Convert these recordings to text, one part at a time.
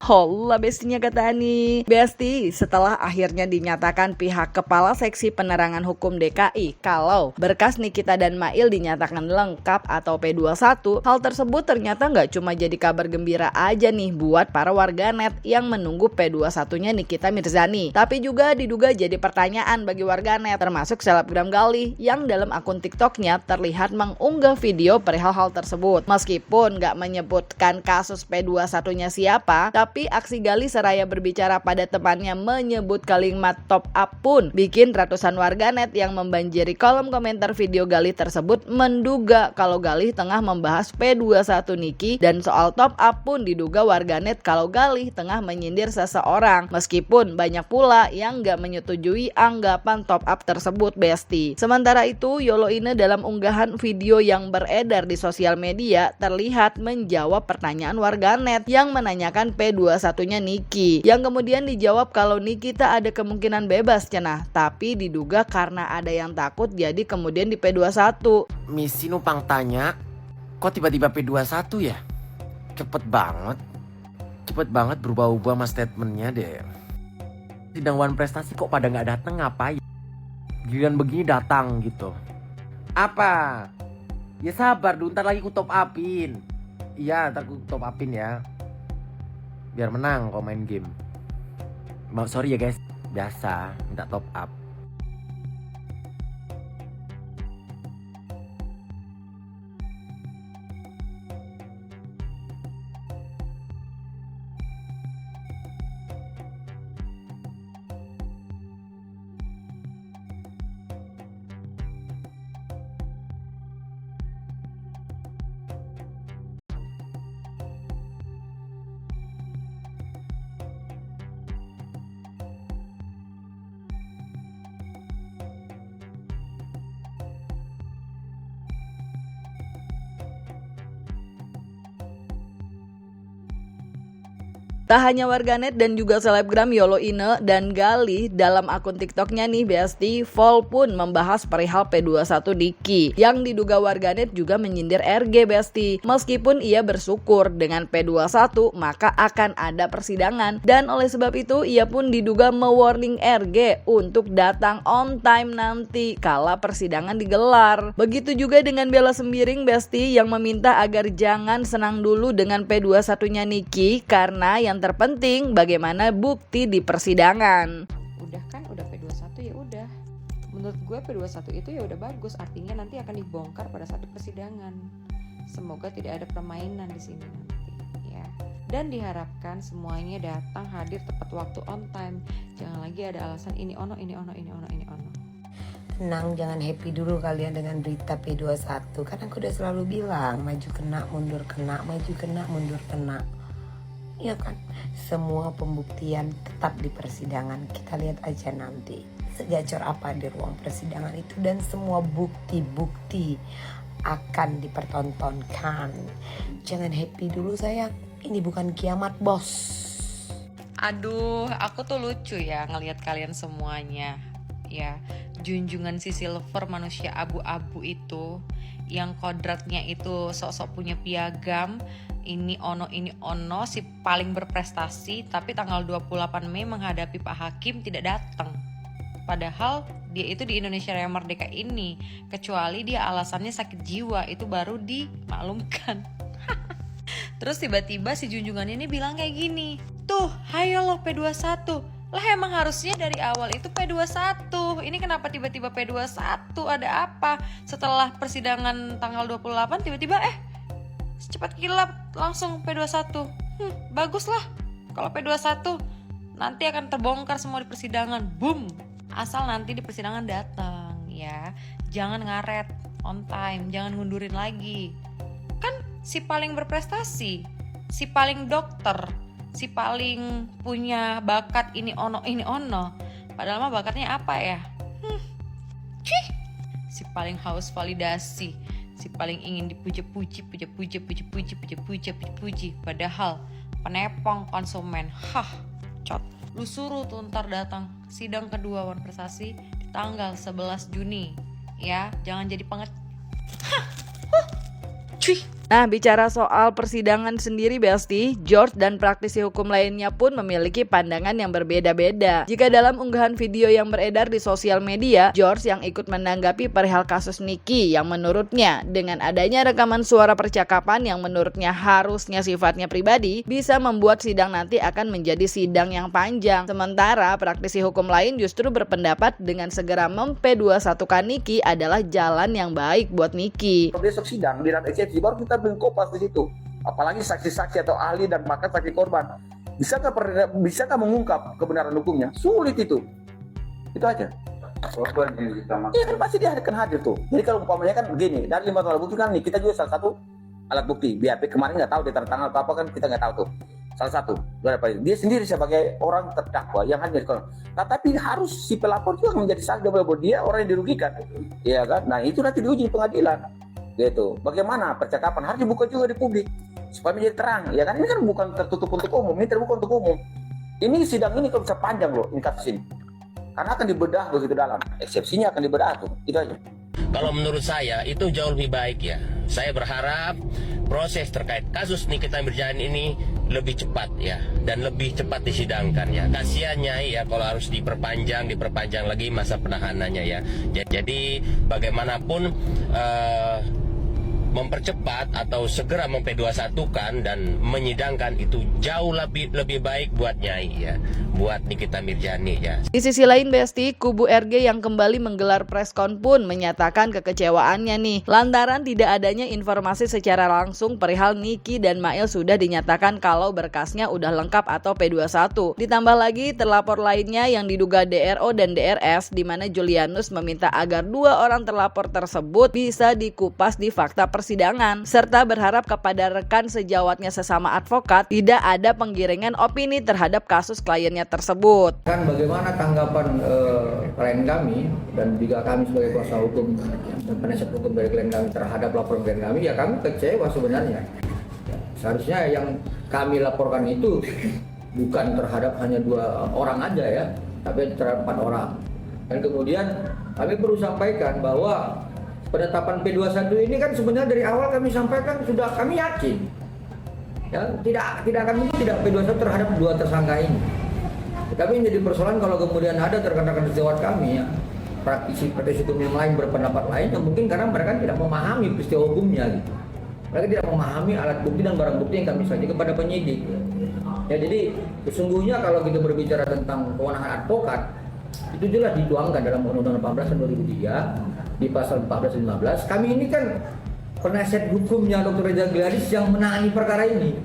Hola bestinya kata Ani. Besti, setelah akhirnya dinyatakan pihak Kepala Seksi Penerangan Hukum DKI kalau berkas Nikita dan Mail dinyatakan lengkap atau P21, hal tersebut ternyata nggak cuma jadi kabar gembira aja nih buat para warganet yang menunggu P21-nya Nikita Mirzani, tapi juga diduga jadi pertanyaan bagi warganet, termasuk selebgram Galih yang dalam akun TikToknya terlihat mengunggah video perihal hal tersebut. Meskipun nggak menyebutkan kasus P21-nya siapa, tapi aksi Galih seraya berbicara pada temannya menyebut kalimat top up pun bikin ratusan warganet yang membanjiri kolom komentar video Galih tersebut menduga kalau Galih tengah membahas P21 Niki, dan soal top up pun diduga warganet kalau Galih tengah menyindir seseorang, meskipun banyak pula yang gak menyetujui anggapan top up tersebut besti. Sementara itu Yoloine dalam unggahan video yang beredar di sosial media terlihat menjawab pertanyaan warganet yang menanyakan P21-nya Niki, yang kemudian dijawab kalau Nikita ada kemungkinan bebas cenah, tapi diduga karena ada yang takut jadi kemudian di P21. Misi numpang tanya, kok tiba-tiba P21 ya? Cepet banget berubah-ubah mas statementnya deh. Sidang Wan Prestasi kok pada gak datang ngapain? Giliran begini datang gitu. Apa? Ya sabar dulu, ntar lagi ku top upin. Iya, ntar ku top upin ya. Biar menang kalau main game. Sorry ya guys, biasa minta top up. Tak hanya warganet dan juga selebgram Yoloine dan Galih dalam akun TikToknya nih Besti, Vol pun membahas perihal P21 Niki yang diduga warganet juga menyindir RG Besti. Meskipun ia bersyukur dengan P21 maka akan ada persidangan, dan oleh sebab itu ia pun diduga mewarning RG untuk datang on time nanti kala persidangan digelar. Begitu juga dengan Bella Sembiring Besti yang meminta agar jangan senang dulu dengan P21-nya Niki karena yang terpenting bagaimana bukti di persidangan. Udah P21 ya udah. Menurut gue P21 itu ya udah bagus, artinya nanti akan dibongkar pada saat persidangan. Semoga tidak ada permainan di sini nanti ya. Dan diharapkan semuanya datang hadir tepat waktu on time. Jangan lagi ada alasan ini ono. Tenang, jangan happy dulu kalian dengan berita P21. Kan aku udah selalu bilang maju kena, mundur kena, maju kena, mundur kena. Ya kan, semua pembuktian tetap di persidangan. Kita lihat aja nanti segacor apa di ruang persidangan itu, dan semua bukti-bukti akan dipertontonkan. Jangan happy dulu sayang, ini bukan kiamat bos. Aduh, aku tuh lucu ya ngelihat kalian semuanya. Ya, junjungan si Silver manusia abu-abu itu yang kodratnya itu sok-sok punya piagam, ini ono si paling berprestasi, tapi tanggal 28 Mei menghadapi Pak Hakim tidak datang. Padahal dia itu di Indonesia Raya Merdeka ini, kecuali dia alasannya sakit jiwa, itu baru dimaklumkan. Terus tiba-tiba si junjungan ini bilang kayak gini, tuh hayo lo P21. Lah emang harusnya dari awal itu P21. Ini kenapa tiba-tiba P21? Ada apa? Setelah persidangan tanggal 28 tiba-tiba secepat kilat langsung P21. Bagus lah kalau P21. Nanti akan terbongkar semua di persidangan. Boom. Asal nanti di persidangan datang ya. Jangan ngaret, on time, jangan ngundurin lagi. Kan si paling berprestasi, si paling dokter, si paling punya bakat ini ono. Padahal mah bakatnya apa ya? Si paling haus validasi, si paling ingin dipuji-puji. Padahal penepong konsumen. Cot. Lu suruh tuh ntar datang sidang kedua Wan Prestasi di tanggal 11 Juni. Ya, jangan jadi Nah, bicara soal persidangan sendiri Besti, George dan praktisi hukum lainnya pun memiliki pandangan yang berbeda-beda. Jika dalam unggahan video yang beredar di sosial media, George yang ikut menanggapi perihal kasus Niki yang menurutnya dengan adanya rekaman suara percakapan yang menurutnya harusnya sifatnya pribadi bisa membuat sidang nanti akan menjadi sidang yang panjang. Sementara praktisi hukum lain justru berpendapat dengan segera mem-P21-kan Niki adalah jalan yang baik buat Niki. Besok sidang di ranah eksepsi baru kita mengkopas di situ. Apalagi saksi-saksi atau ahli dan bahkan saksi korban. Bisakah mengungkap kebenaran hukumnya? Sulit itu. Itu aja. Korban yang kita maksud. Iya kan pasti dia akan hadir tuh. Jadi kalau umpamanya kan gini, dari 5 alat bukti kan nih kita juga salah satu alat bukti. BAP kemarin nggak tahu dia tanda tangan apa kan kita nggak tahu tuh. Salah satu. Dia sendiri sebagai orang terdakwa yang hadir. Nah, tapi harus si pelapor juga menjadi saksi bahwa dia orang yang dirugikan. Iya kan? Nah itu nanti diuji di pengadilan. Gitu. Bagaimana percakapan harus dibuka juga di publik supaya menjadi terang. Ya kan ini kan bukan tertutup untuk umum, ini terbuka untuk umum. Ini sidang ini kalau bisa panjang loh ini kasus ini. Karena akan dibedah begitu dalam. Eksepsinya akan dibedah tuh. Itu aja. Kalau menurut saya itu jauh lebih baik ya. Saya berharap proses terkait kasus Nikita Mirzani ini lebih cepat ya dan lebih cepat disidangkan ya. Kasiannya ya kalau harus diperpanjang lagi masa penahanannya ya. Jadi bagaimanapun mempercepat atau segera mem-P21-kan dan menyidangkan itu jauh lebih baik buat Nyai ya, buat Nikita Mirzani ya. Di sisi lain Besti, kubu RG yang kembali menggelar preskon pun menyatakan kekecewaannya nih lantaran tidak adanya informasi secara langsung perihal Niki dan Mail sudah dinyatakan kalau berkasnya udah lengkap atau P21. Ditambah lagi terlapor lainnya yang diduga DRO dan DRS di mana Julianus meminta agar 2 orang terlapor tersebut bisa dikupas di fakta persidangan serta berharap kepada rekan sejawatnya sesama advokat tidak ada penggiringan opini terhadap kasus kliennya tersebut. Kan bagaimana tanggapan klien kami dan juga kami sebagai kuasa hukum dan penasihat hukum dari klien kami terhadap laporan klien kami, ya kami kecewa sebenarnya. Seharusnya yang kami laporkan itu bukan terhadap hanya 2 orang aja ya, tapi terhadap 4 orang. Dan kemudian kami perlu sampaikan bahwa penetapan P21 ini kan sebenarnya dari awal kami sampaikan sudah kami yakin ya tidak akan mungkin tidak P21 terhadap 2 tersangka ini. Tapi yang jadi persoalan kalau kemudian ada rekan-rekan sejawat kami ya praktisi hukum yang lain berpendapat lain yang mungkin karena mereka tidak memahami peristiwa hukumnya gitu. Mereka tidak memahami alat bukti dan barang bukti yang kami sajikan kepada penyidik. Ya jadi sesungguhnya kalau kita berbicara tentang kewenangan advokat itu jelas dituangkan dalam Undang-Undang 18 tahun 2003 di pasal 14 dan 15. Kami ini kan penasihat hukumnya Dr. Reza Gladys yang menangani perkara ini.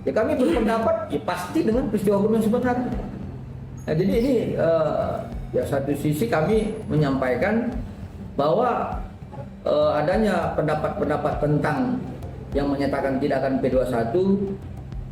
Ya kami berpendapat ya pasti dengan peristiwa hukum yang sebenarnya. Nah, jadi ini ya satu sisi kami menyampaikan bahwa adanya pendapat-pendapat tentang yang menyatakan tidak akan P21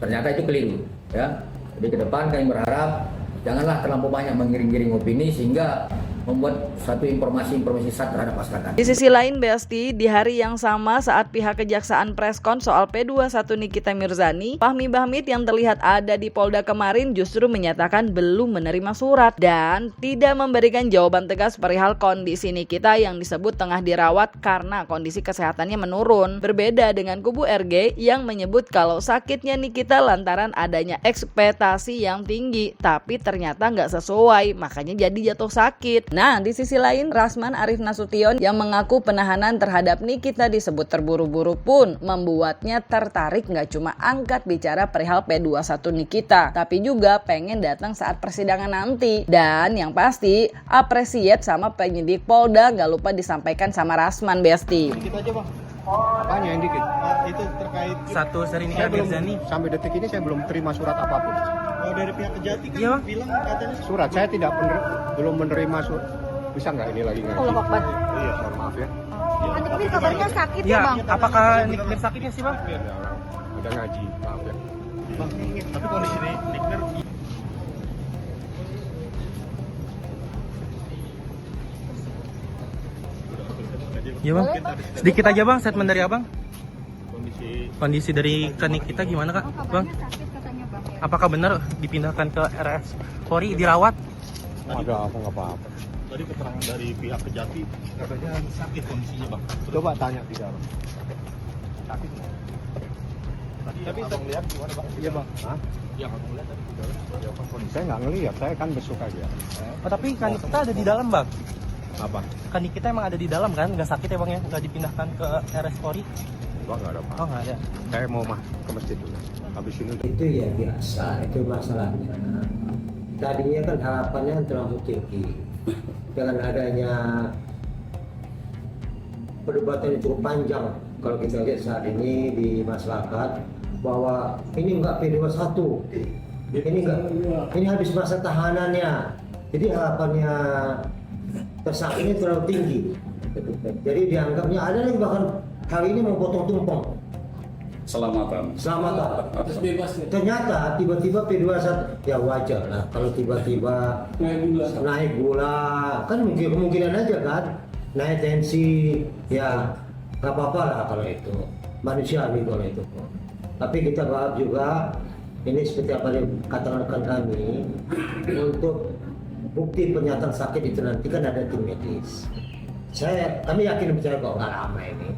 ternyata itu keliru ya. Jadi ke depan kami berharap janganlah terlalu banyak mengiring-giring opini sehingga membuat satu informasi sesat terhadap masyarakat. Di sisi lain Besti, di hari yang sama saat pihak kejaksaan preskon soal P21 Nikita Mirzani, Fahmi Bahmid yang terlihat ada di Polda kemarin justru menyatakan belum menerima surat dan tidak memberikan jawaban tegas perihal kondisi Nikita yang disebut tengah dirawat karena kondisi kesehatannya menurun. Berbeda dengan kubu RG yang menyebut kalau sakitnya Nikita lantaran adanya ekspektasi yang tinggi tapi ternyata nggak sesuai makanya jadi jatuh sakit. Nah, di sisi lain, Rasman Arif Nasution yang mengaku penahanan terhadap Nikita disebut terburu-buru pun membuatnya tertarik nggak cuma angkat bicara perihal P21 Nikita, tapi juga pengen datang saat persidangan nanti. Dan yang pasti, appreciate sama penyidik Polda nggak lupa disampaikan sama Rasman Besti. Dikit aja bang, tanyain dikit. Itu terkait satu seri Nikita Mirzani. Sampai detik ini saya belum terima surat apapun. Oh, dari pihak Kejati kan iya, bilang katanya surat saya belum menerima surat. Bisa nggak ini lagi ngaji? Iya, mohon maaf ya. Tapi kabarnya sakit ya bang. Apakah Nikner sakitnya sih bang? Iya, udah ngaji, maaf ya. Bang, tapi kondisi Nikner iya bang, sedikit aja bang statement dari abang. Kondisi dari klinik kita gimana kak, bang? Apakah benar dipindahkan ke RS Polri dirawat? Ada apa-apa. Tadi keterangan dari pihak Kejati katanya sakit kondisinya bang. Coba tanya di dalam. sakit. Tapi abang lihat gimana bang? Iya bang. Hah? Yang abang lihat tadi di dalam. Saya nggak ngelihat, saya kan besok aja. Tapi kan kita ada di dalam bang. Apa? Kan kita emang ada di dalam kan, nggak sakit ya bang ya? Nggak dipindahkan ke RS Polri? Bang nggak ada apa. Oh nggak ada. Saya mau ke masjid dulu. Habis ini. Itu ya biasa, itu masalahnya. Tadinya kan harapannya terlalu tinggi dengan adanya perdebatan yang cukup panjang kalau kita lihat saat ini di masyarakat bahwa ini enggak P21, ini habis masa tahanannya, jadi harapannya tersangka ini terlalu tinggi, jadi dianggapnya ada yang bahkan hari ini mau potong tumpeng. Selamatan. Ternyata tiba-tiba P21 ya wajar lah kalau tiba-tiba naik gula kan kemungkinan aja kan naik tensi ya nggak apa-apa lah kalau itu manusiawi kalau itu. Tapi kita berharap juga ini seperti apa yang katakan rekan kami untuk bukti pernyataan sakit itu nanti kan ada tim medis. Kami yakin percaya kok nggak lama ini.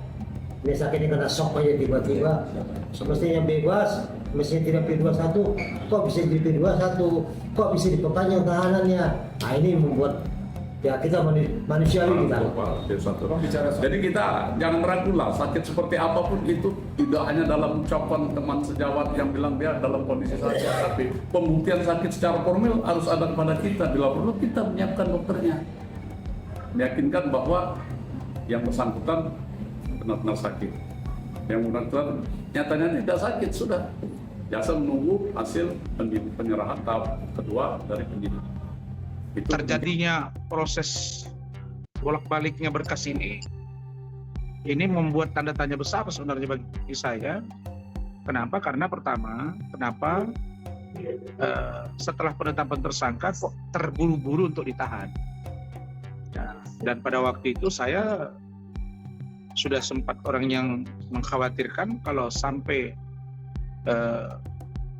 Ini sakit ini karena shock aja tiba-tiba, semestinya bebas, mestinya tidak P21, kok bisa jadi P21, kok bisa diperpanjang tahanannya. Nah ini membuat ya kita manusiawi kita. Jadi kita jangan ragu lah, sakit seperti apapun itu tidak hanya dalam ucapan teman sejawat yang bilang dia dalam kondisi sakit, tapi pembuktian sakit secara formil harus ada kepada kita. Bila perlu kita menyiapkan dokternya, meyakinkan bahwa yang bersangkutan benar-benar sakit. Yang benar-benar nyatanya tidak sakit sudah. Jasa menunggu hasil penyerahan tahap kedua dari penyidik. Terjadinya proses bolak-baliknya berkas ini membuat tanda tanya besar sebenarnya bagi saya. Kenapa? Karena pertama, setelah penetapan tersangka kok terburu-buru untuk ditahan. Nah, dan pada waktu itu saya sudah sempat orang yang mengkhawatirkan kalau sampai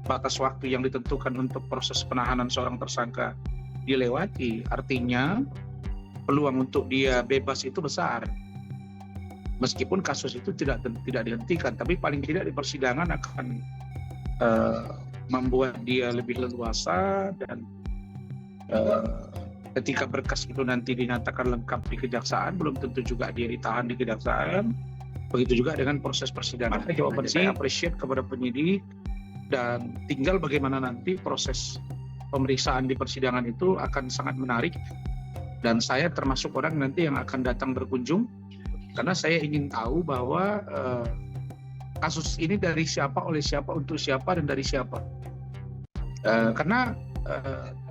batas waktu yang ditentukan untuk proses penahanan seorang tersangka dilewati, artinya peluang untuk dia bebas itu besar. Meskipun kasus itu tidak dihentikan, tapi paling tidak di persidangan akan membuat dia lebih leluasa dan ketika berkas itu nanti dinyatakan lengkap di kejaksaan, belum tentu juga dia ditahan di kejaksaan. Begitu juga dengan proses persidangan. Jawaban saya appreciate kepada penyidik dan tinggal bagaimana nanti proses pemeriksaan di persidangan itu akan sangat menarik. Dan saya termasuk orang nanti yang akan datang berkunjung karena saya ingin tahu bahwa kasus ini dari siapa, oleh siapa, untuk siapa, dan dari siapa. Karena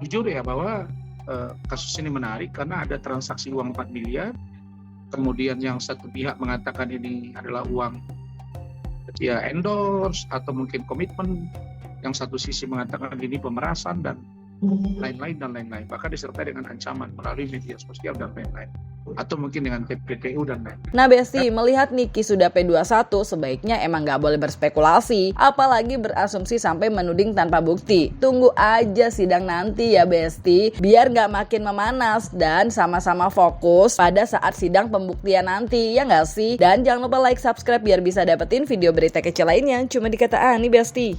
jujur ya bahwa kasus ini menarik karena ada transaksi uang 4 miliar, kemudian yang satu pihak mengatakan ini adalah uang ya endorse atau mungkin komitmen, yang satu sisi mengatakan ini pemerasan dan lain-lain, bahkan disertai dengan ancaman melalui media sosial dan lain-lain, atau mungkin dengan TPPU dan lain-lain. Nah Besti, melihat Niki sudah P21, sebaiknya emang gak boleh berspekulasi, apalagi berasumsi sampai menuding tanpa bukti. Tunggu aja sidang nanti ya Besti, biar gak makin memanas dan sama-sama fokus pada saat sidang pembuktian nanti, ya gak sih? Dan jangan lupa like, subscribe biar bisa dapetin video berita kecil lainnya cuma di Kata Ani Besti.